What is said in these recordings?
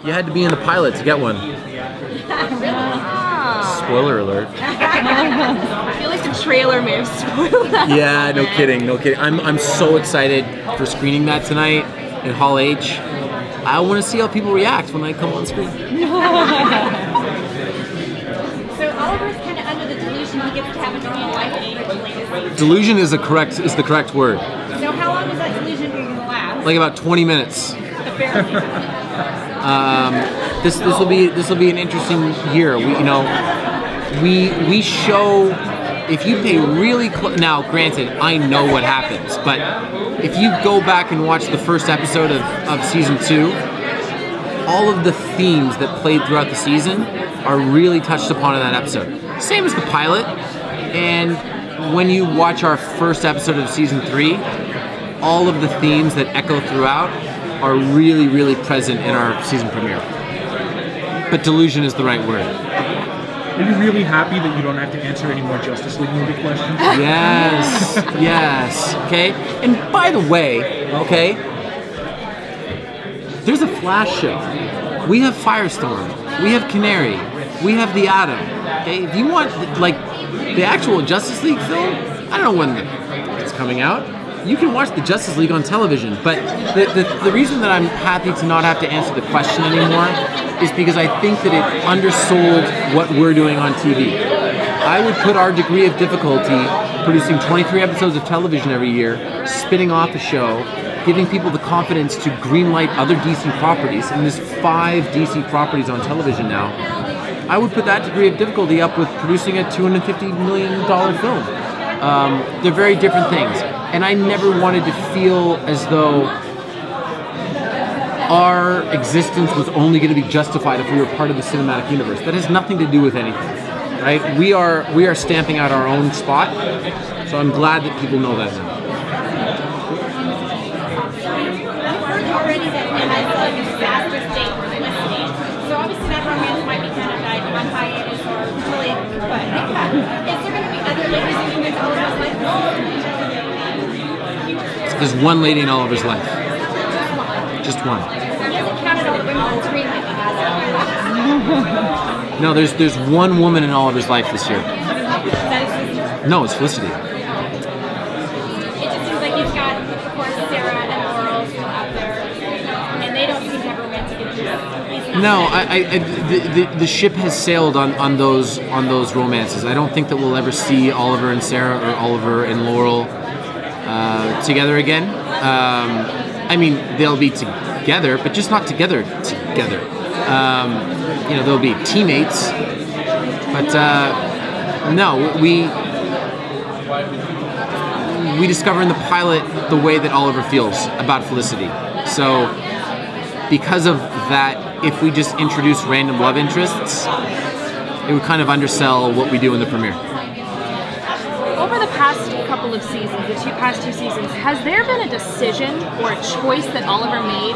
You had to be in the pilot to get one. Spoiler alert. I feel like the trailer may have spoiled that. Yeah, no kidding, no kidding. I'm so excited for screening that tonight in Hall H. I want to see how people react when I come on screen. So Oliver's kind of under the delusion he gets to have a normal life eventually. Delusion is the correct word. So how long is that delusion going to last? Like about 20 minutes. This will be an interesting year. We show, if you pay really close. Now, granted, I know what happens, but if you go back and watch the first episode of season 2, all of the themes that played throughout the season are really touched upon in that episode. Same as the pilot. And when you watch our first episode of season 3, all of the themes that echo throughout are really, really present in our season premiere. But delusion is the right word. Are you really happy that you don't have to answer any more Justice League movie questions? Yes, yes. Okay. And by the way, okay, there's a Flash show. We have Firestorm. We have Canary. We have the Atom. Okay. If you want like the actual Justice League film, I don't know when it's coming out. You can watch the Justice League on television, but the reason that I'm happy to not have to answer the question anymore is because I think that it undersold what we're doing on TV. I would put our degree of difficulty producing 23 episodes of television every year, spinning off a show, giving people the confidence to greenlight other DC properties, and there's 5 DC properties on television now. I would put that degree of difficulty up with producing a $250 million film. They're very different things. And I never wanted to feel as though our existence was only going to be justified if we were part of the cinematic universe. That has nothing to do with anything, right? We are stamping out our own spot, so I'm glad that people know that now. I've heard already that it has a disastrous date for Felicity. So obviously that romance might be kind of like on hiatus or really, but is there going to be other ladies who can get Oliver's life? There's one lady in Oliver's life. Just one. He hasn't counted all the women on screen like he has. No, there's one woman in Oliver's life this year. No, it's Felicity. It just seems like he's got, of course, Sarah and Laurel still out there, and they don't seem to have romantic interest. No, the ship has sailed on those romances. I don't think that we'll ever see Oliver and Sarah or Oliver and Laurel together again. I mean, they'll be together, but just not together. They'll be teammates. But no, we discover in the pilot the way that Oliver feels about Felicity. So because of that, if we just introduce random love interests, it would kind of undersell what we do in the premiere. Over the past couple of seasons, the past two seasons, has there been a decision or a choice that Oliver made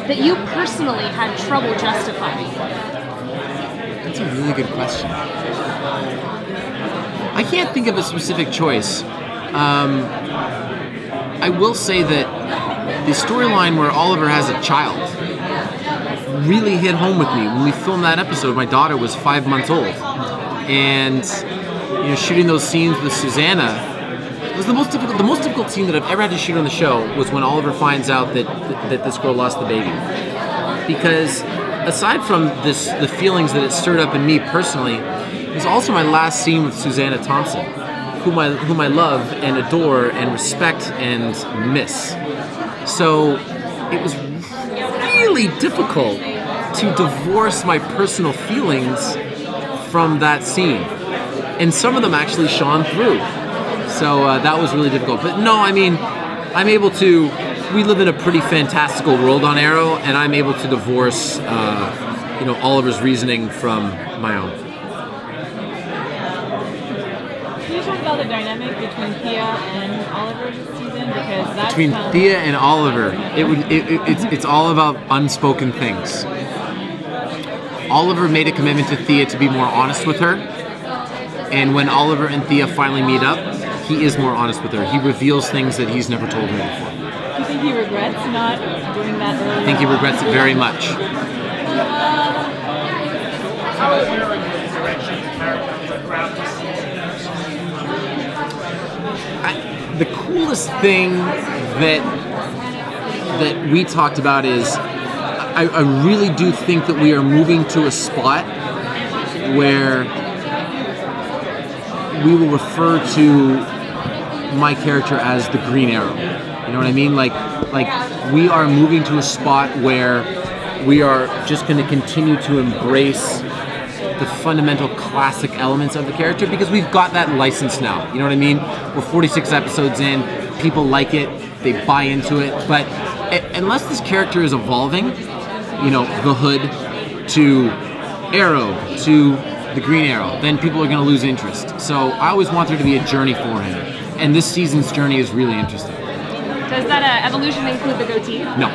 that you personally had trouble justifying? That's a really good question. I can't think of a specific choice. I will say that the storyline where Oliver has a child really hit home with me. When we filmed that episode, my daughter was 5 months old. And shooting those scenes with Susanna was the most difficult scene that I've ever had to shoot on the show was when Oliver finds out that this girl lost the baby. Because aside from the feelings that it stirred up in me personally, it was also my last scene with Susanna Thompson, whom I love and adore and respect and miss. So it was really difficult to divorce my personal feelings from that scene. And some of them actually shone through. So that was really difficult. But no, I mean, I'm able to, we live in a pretty fantastical world on Arrow, and I'm able to divorce, Oliver's reasoning from my own. Can you talk about the dynamic between Thea and Oliver this season? Because that's between Thea and Oliver, it's all about unspoken things. Oliver made a commitment to Thea to be more honest with her. And when Oliver and Thea finally meet up, he is more honest with her. He reveals things that he's never told her before. Do you think he regrets not doing that earlier? I think he regrets it very much. How aware are you of the direction the character throughout this season? The coolest thing that we talked about is I really do think that we are moving to a spot where we will refer to my character as the Green Arrow. You know what I mean? Like we are moving to a spot where we are just going to continue to embrace the fundamental classic elements of the character because we've got that license now. You know what I mean? We're 46 episodes in, people like it, they buy into it, but unless this character is evolving, you know, the Hood to Arrow to the Green Arrow, then people are going to lose interest. So I always want there to be a journey for him, and this season's journey is really interesting. Does that evolution include the goatee? No.